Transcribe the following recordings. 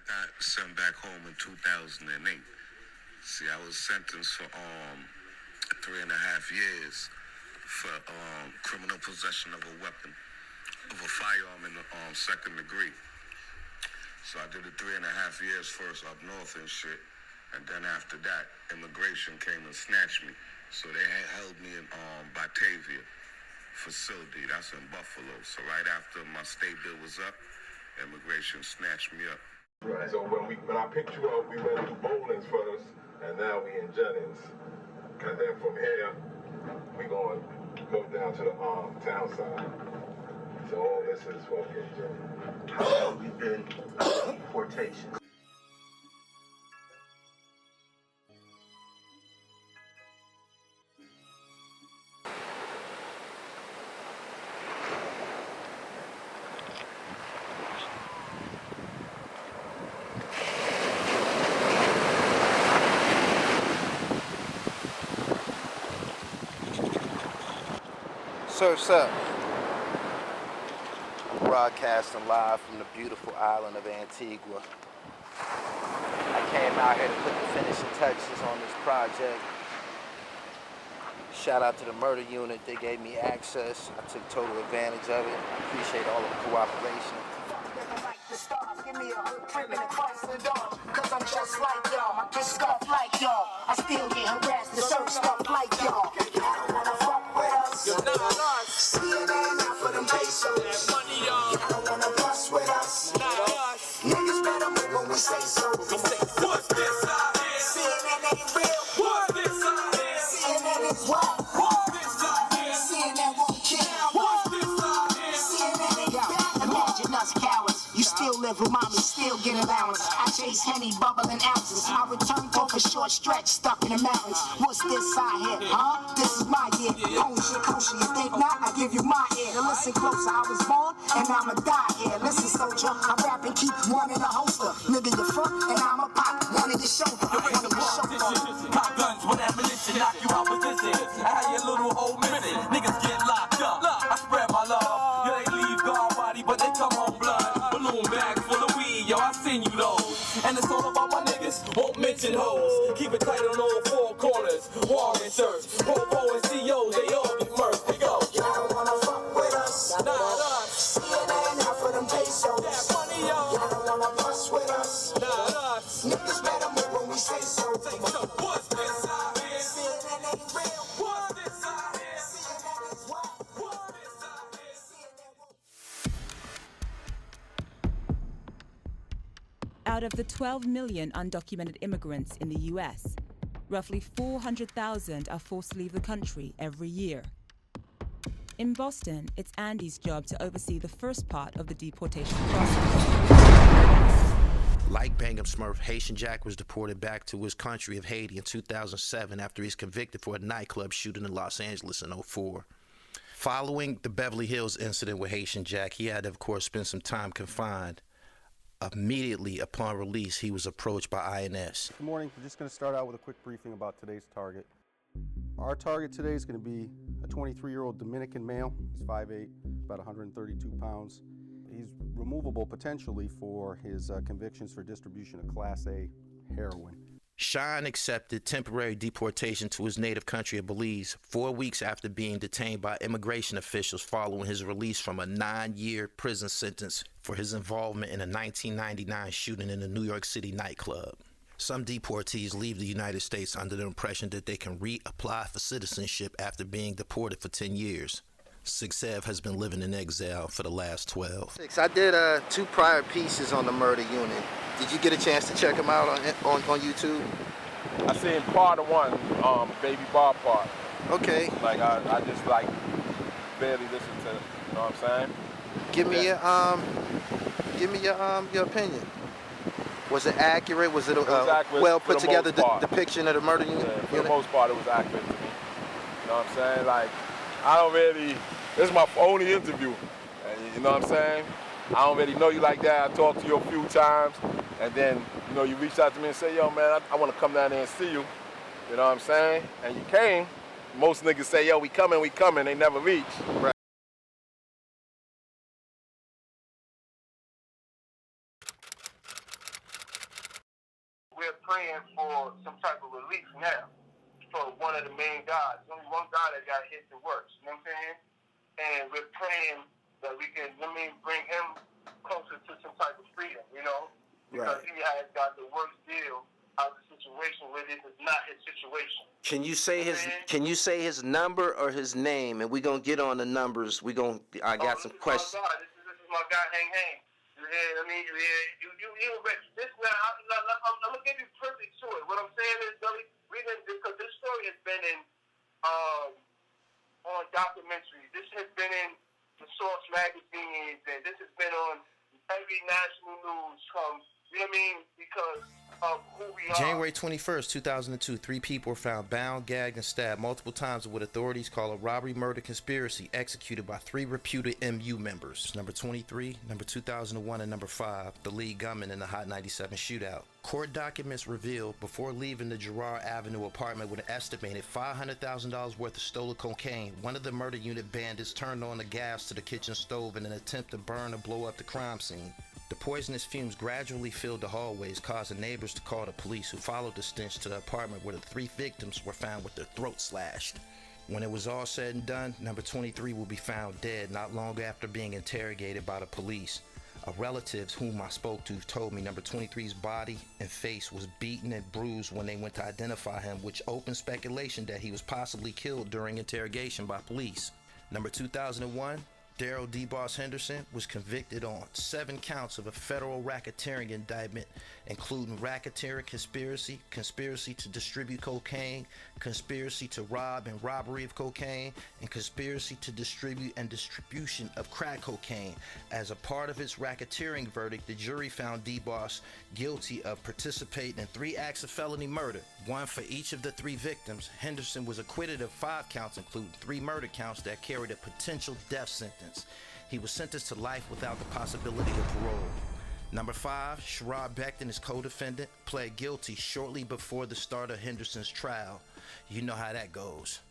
got sent back home in 2008. See, I was sentenced for 3.5 years for criminal possession of a weapon, of a firearm in the second degree. So I did the 3.5 years first up north and shit, and then after that, immigration came and snatched me. So they had held me in Batavia facility. That's in Buffalo. So right after my state bill was up, immigration snatched me up. Right. So when I picked you up, we went through Bowlings first, and now we in Jennings. And then from here, we going to go down to the town side. So all this is fucking Jennings. How long we've been deportation? Surf's up. Broadcasting live from the beautiful island of Antigua. I came out here to put the finishing touches on this project. Shout out to the Murda Unit. They gave me access. I took total advantage of it. I appreciate all of the cooperation. Give me a hood tripping across the door, cause I'm just like y'all. I get stuff like y'all. I still get harassed to search stuff like y'all. Y'all don't wanna fuck with us. You're not us. CNN out for them pesos. Y'all don't wanna bust with us. Not us. Niggas better move when we say so. We say, what's this out here? CNN ain't real. What's this out here? CNN is what? What's this out here? CNN won't kill. What's this out here? CNN ain't back. Imagine us cowards. You still live with mommy, still get allowance. I chase Henny, bubbling ounces. My return for a short stretch, stuck in the mountains. What's this out here, huh? This is my year. Own shit, kosher. You think not? I give you my ear. Now listen closer. I was born, and I'ma die here. Listen, soldier, I rap and keep one in the holster. Nigga, you front, and I'ma pop one in your shoulder. One in your shoulder. My guns with ammunition, knock you out position. I had your little old missing. Niggas get locked up. I spread my love. Yeah, they leave guard body, but they come home blood. Balloon bag full of weed, yo, I seen you those. And it's all about my niggas, won't mention hoes. Keep it tight on all four corners. Warring shirts, Popo and COs, they all get murked. They go. Y'all don't wanna fuck with us. Not us. CNN out for them pesos. That money, yo. Y'all don't wanna bust with us. Not us. Niggas better move when we say so. What's this out here? CNN ain't real. What's this out here? CNN is what? What's this out here? CNN won't. Out of the 12 million undocumented immigrants in the U.S., roughly 400,000 are forced to leave the country every year. In Boston, it's Andy's job to oversee the first part of the deportation process. Like Bangam Smurf, Haitian Jack was deported back to his country of Haiti in 2007 after he's convicted for a nightclub shooting in Los Angeles in 2004. Following the Beverly Hills incident with Haitian Jack, he had to, of course, spend some time confined. Immediately upon release, he was approached by INS. Good morning. We're just going to start out with a quick briefing about today's target. Our target today is going to be a 23-year-old Dominican male. He's 5'8", about 132 pounds. He's removable potentially for his convictions for distribution of Class A heroin. Sean accepted temporary deportation to his native country of Belize 4 weeks after being detained by immigration officials following his release from a 9-year prison sentence for his involvement in a 1999 shooting in a New York City nightclub. Some deportees leave the United States under the impression that they can reapply for citizenship after being deported for 10 years. 6Ev has been living in exile for the last 12. I did 2 prior pieces on the Murda Unit. Did you get a chance to check them out on YouTube? I seen part of one, Baby Bar part. Okay. Like I just like barely listen to it. You know what I'm saying? Give me your opinion. Was it accurate? Was it accurate well for put the together most part. depiction of the Murda Unit? Yeah, for the most part, it was accurate to me. You know what I'm saying? Like, I don't really. This is my only interview, and you know what I'm saying? I don't really know you like that. I talked to you a few times, and then, you know, you reached out to me and said, yo, man, I want to come down there and see you. You know what I'm saying? And you came. Most niggas say, yo, we coming, they never reach. Right. praying for some type of relief now for one of the main guys. There's only one guy that got hit the worst, you know what I'm saying? And we're praying that we can, bring him closer to some type of freedom, you know? Because he has got the worst deal out of the situation where this is not his situation. Can you say his number or his name? And we're gonna get on the numbers. I got some questions. This is my guy, Hang. Yeah, you already. This now, I'm gonna give you perfect to it. What I'm saying is, Gully, because this story has been in on documentaries. This has been in the Source magazines, and this has been on every national news from. You know what I mean? Because of who we are. January 21st, 2002, 3 people were found bound, gagged, and stabbed multiple times in what authorities call a robbery-murder conspiracy executed by 3 reputed MU members. Number 23, number 2001, and number 5, the lead gunman in the Hot 97 shootout. Court documents reveal before leaving the Girard Avenue apartment with an estimated $500,000 worth of stolen cocaine, one of the Murda Unit bandits turned on the gas to the kitchen stove in an attempt to burn or blow up the crime scene. The poisonous fumes gradually filled the hallways, causing neighbors to call the police, who followed the stench to the apartment where the 3 victims were found with their throats slashed. When it was all said and done, number 23 will be found dead not long after being interrogated by the police. A relative whom I spoke to told me number 23's body and face was beaten and bruised when they went to identify him, which opened speculation that he was possibly killed during interrogation by police. Number 2001, Daryl D. Boss Henderson was convicted on 7 counts of a federal racketeering indictment, including racketeering conspiracy, conspiracy to distribute cocaine, conspiracy to rob and robbery of cocaine, and conspiracy to distribute and distribution of crack cocaine. As a part of its racketeering verdict, the jury found D. Boss guilty of participating in 3 acts of felony murder, 1 for each of the 3 victims. Henderson was acquitted of 5 counts, including 3 murder counts that carried a potential death sentence. He was sentenced to life without the possibility of parole. Number 5, Sherrod Becton, his co-defendant, pled guilty shortly before the start of Henderson's trial. You know how that goes.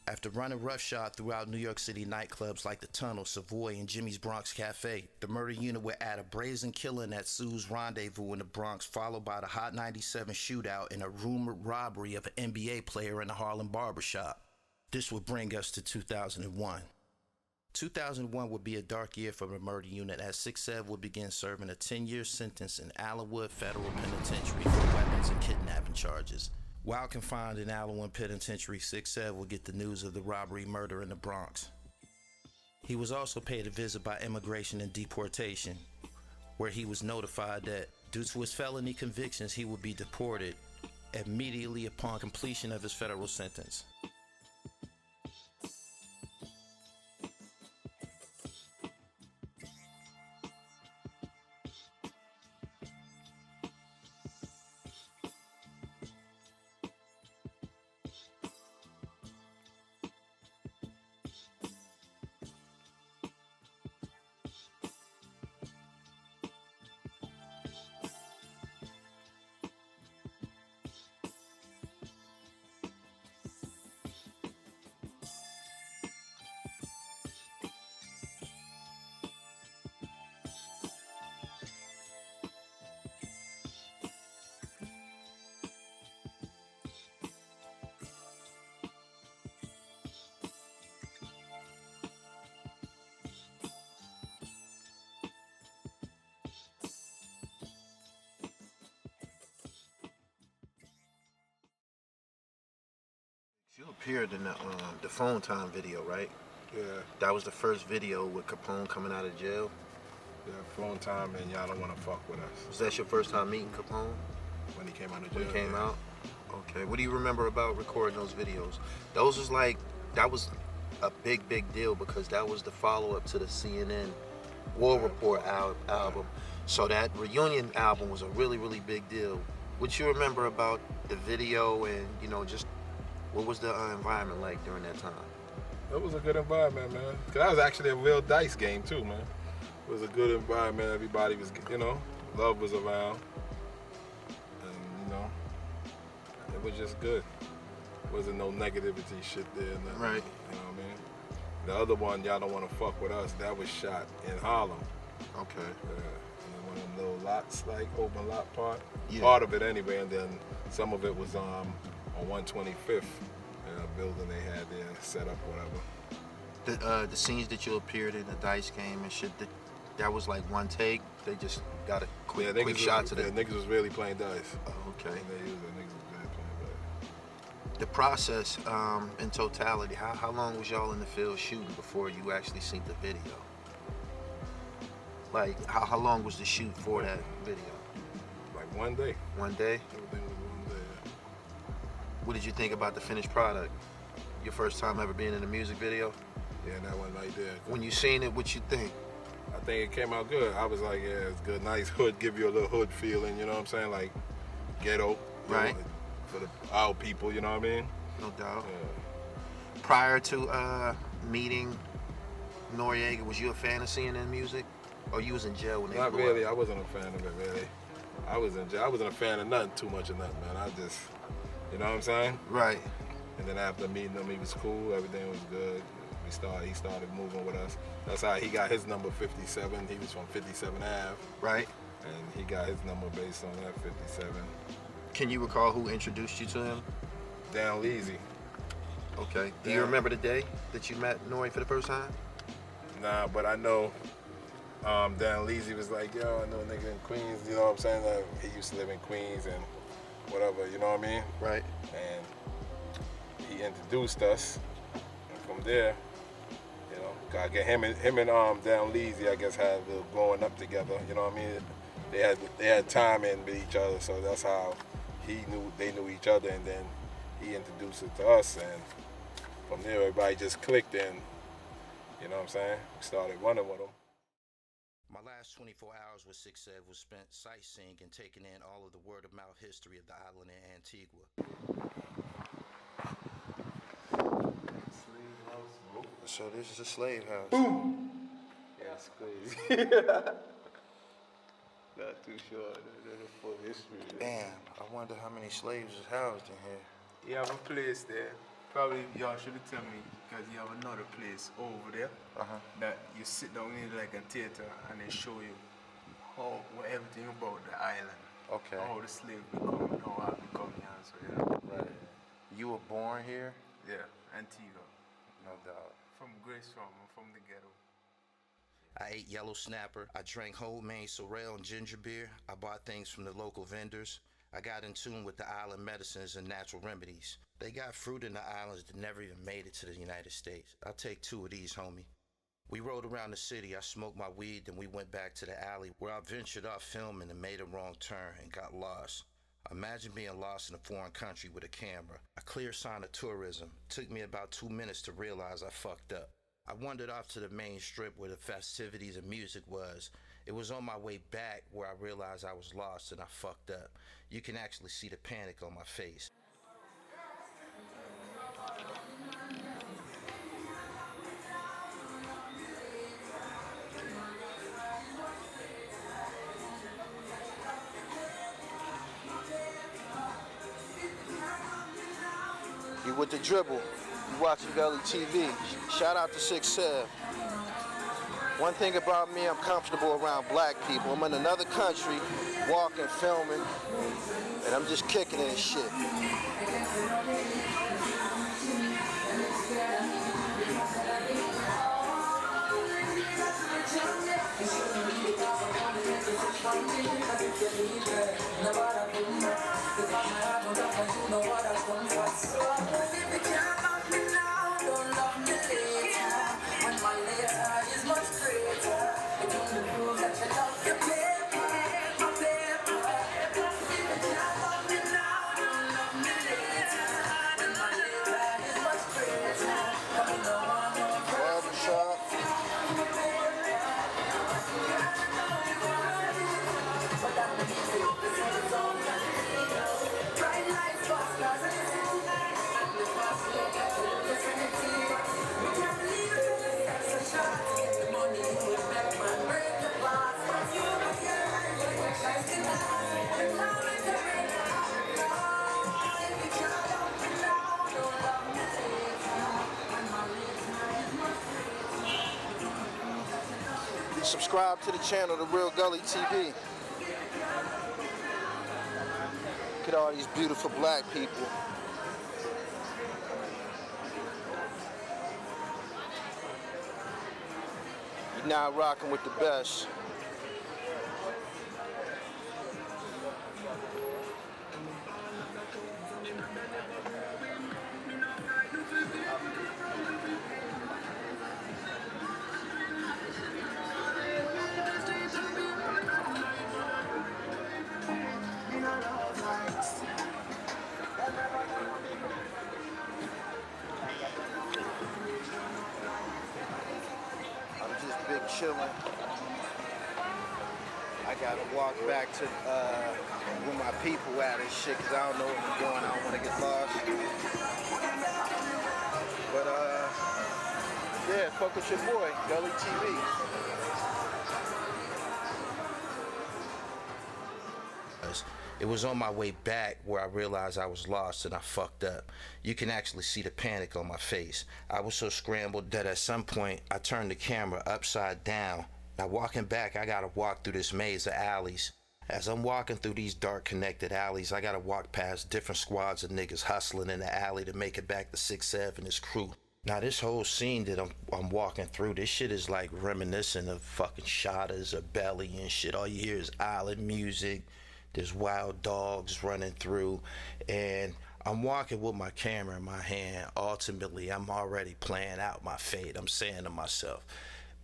After running roughshod throughout New York City nightclubs like The Tunnel, Savoy, and Jimmy's Bronx Cafe, the Murda Unit would add a brazen killing at Sue's Rendezvous in the Bronx, followed by the Hot 97 shootout and a rumored robbery of an NBA player in a Harlem barbershop. This would bring us to 2001. 2001 would be a dark year for the Murda Unit, as 6-7 would begin serving a 10-year sentence in Allenwood Federal Penitentiary for weapons and kidnapping charges. While confined in Allenwood Penitentiary, 6-7 would get the news of the robbery murder in the Bronx. He was also paid a visit by Immigration and Deportation, where he was notified that due to his felony convictions, he would be deported immediately upon completion of his federal sentence. You appeared in the phone time video, right? Yeah. That was the first video with Capone coming out of jail? Yeah, phone time and Y'all Don't Wanna Fuck With Us. Was that your first time meeting Capone? When he came out of jail. When he came out? Okay. What do you remember about recording those videos? Those was like, that was a big deal because that was the follow-up to the CNN War Report album. So that reunion album was a really big deal. What you remember about the video and, just what was the environment like during that time? It was a good environment, man. Cause that was actually a real dice game too, man. It was a good environment. Everybody was, love was around. And, it was just good. Wasn't no negativity shit there, nothing. Right. You know what I mean? The other one, Y'all Don't Wanna Fuck With Us, that was shot in Harlem. Okay. Yeah. one of them little lots, like open lot part. Yeah. Part of it anyway, and then some of it was on 125th, in a building they had there set up, whatever. The scenes that you appeared in, the dice game and shit, that was like one take. They just got a quick shot to that. Niggas was really playing dice. Oh, okay. Niggas was really playing dice. The process in totality, how long was y'all in the field shooting before you actually seen the video? Like, how long was the shoot for that video? Like one day. One day? Everything was one day. What did you think about the finished product? Your first time ever being in a music video? Yeah, that one right there. When you seen it, what you think? I think it came out good. I was like, yeah, it's good. Nice hood, give you a little hood feeling, you know what I'm saying? Like ghetto. Right. Know, for our people, you know what I mean? No doubt. Yeah. Prior to meeting Noriega, was you a fan of CNN music? Or you was in jail when they Not blew really. up? I wasn't a fan of it, really. I was in jail. I wasn't a fan of nothing, too much of nothing, man. I just, you know what I'm saying? Right. And then after meeting him, he was cool. Everything was good. He started moving with us. That's how he got his number 57. He was from 57 Ave. Right. And he got his number based on that 57. Can you recall who introduced you to him? Down Leezy. Okay. Do you remember the day that you met Nore for the first time? Nah, but I know Dan Leezy was like, yo, I know a nigga in Queens, you know what I'm saying? He used to live in Queens and whatever, you know what I mean? Right. And he introduced us. And from there, you know, I get him and Dan Leezy, I guess, had a little growing up together, you know what I mean? They had time in with each other, so that's how they knew each other, and then he introduced it to us, and from there everybody just clicked in, you know what I'm saying? We started running with him. My last 24 hours with 6 was spent sightseeing and taking in all of the word-of-mouth history of the island in Antigua. So this is a slave house. Boom! Yeah, that's crazy. Not too sure. The full history. Damn, I wonder how many slaves is housed in here. You have a place there. Probably y'all should tell me, because you have another place over there that you sit down in like a theater and they show you everything about the island. Okay. How the slaves become and how I become here. So yeah. Right. You were born here? Yeah, Antigua. No doubt. From Grace from the ghetto. I ate yellow snapper. I drank homemade sorrel and ginger beer. I bought things from the local vendors. I got in tune with the island medicines and natural remedies. They got fruit in the islands that never even made it to the United States. I'll take 2 of these, homie. We rode around the city. I smoked my weed, then we went back to the alley where I ventured off filming and made a wrong turn and got lost. Imagine being lost in a foreign country with a camera. A clear sign of tourism. Took me about 2 minutes to realize I fucked up. I wandered off to the main strip where the festivities and music was. It was on my way back where I realized I was lost and I fucked up. You can actually see the panic on my face. You with the dribble. You watching Gully TV. Shout out to 6 One thing about me, I'm comfortable around black people. I'm in another country, walking, filming, and I'm just kicking it and shit. Subscribe to the channel, The Real Gully TV. Look at all these beautiful black people. You're now rocking with the best. Chilling. I gotta walk back to where my people at and shit, cause I don't know where I'm going. I don't wanna get lost. But yeah, fuck with your boy, Gully TV. It was on my way back where I realized I was lost and I fucked up. You can actually see the panic on my face. I was so scrambled that at some point I turned the camera upside down. Now walking back, I gotta walk through this maze of alleys. As I'm walking through these dark connected alleys, I gotta walk past different squads of niggas hustling in the alley to make it back to 6'7" and his crew. Now this whole scene that I'm walking through, this shit is like reminiscent of fucking Shotters or Belly and shit. All you hear is island music. There's wild dogs running through, and I'm walking with my camera in my hand. Ultimately, I'm already playing out my fate. I'm saying to myself,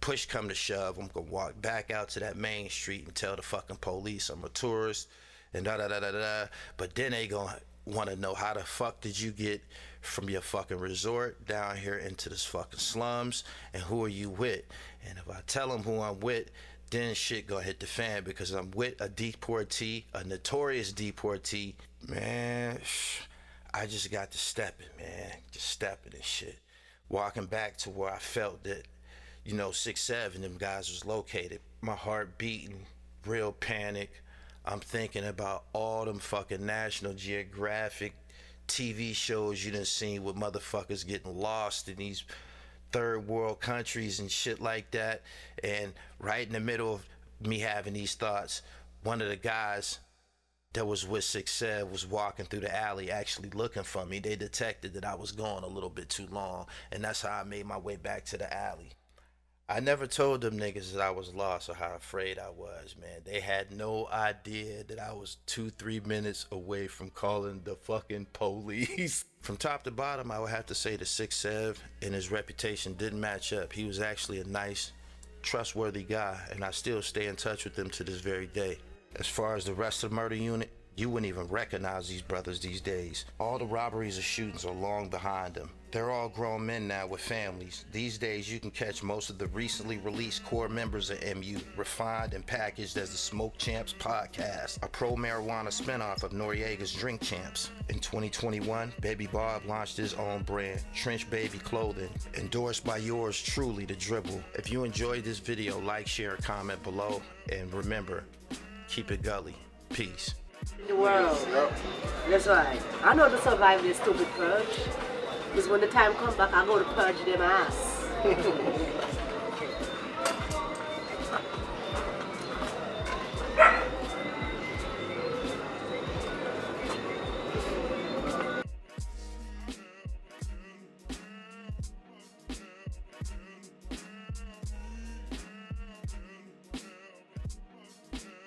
push come to shove, I'm gonna walk back out to that main street and tell the fucking police I'm a tourist and da-da-da-da-da. But then they gonna wanna know how the fuck did you get from your fucking resort down here into this fucking slums, and who are you with? And if I tell them who I'm with, then shit gonna hit the fan, because I'm with a deportee, a notorious deportee. Man, I just got to stepping, man. Just stepping and shit. Walking back to where I felt that, 6'7", them guys was located. My heart beating, real panic. I'm thinking about all them fucking National Geographic TV shows you done seen with motherfuckers getting lost in these third world countries and shit like that. And right in the middle of me having these thoughts, one of the guys that was with 6'7" was walking through the alley actually looking for me. They detected that I was going a little bit too long, and that's how I made my way back to the alley. I never told them niggas that I was lost or how afraid I was, man. They had no idea that I was 2-3 minutes away from calling the fucking police. From top to bottom, I would have to say the 6'7" and his reputation didn't match up. He was actually a nice, trustworthy guy, and I still stay in touch with them to this very day. As far as the rest of the Murda Unit, you wouldn't even recognize these brothers these days. All the robberies and shootings are long behind them. They're all grown men now with families. These days, you can catch most of the recently released core members of MU, refined and packaged as the Smoke Champs podcast, a pro-marijuana spinoff of Noriega's Drink Champs. In 2021, Baby Bob launched his own brand, Trench Baby Clothing, endorsed by yours truly, The Dribble. If you enjoyed this video, like, share, comment below, and remember, keep it gully. Peace. The world. That's right. I know to survive this stupid purge. Because when the time comes back, I go to purge them ass.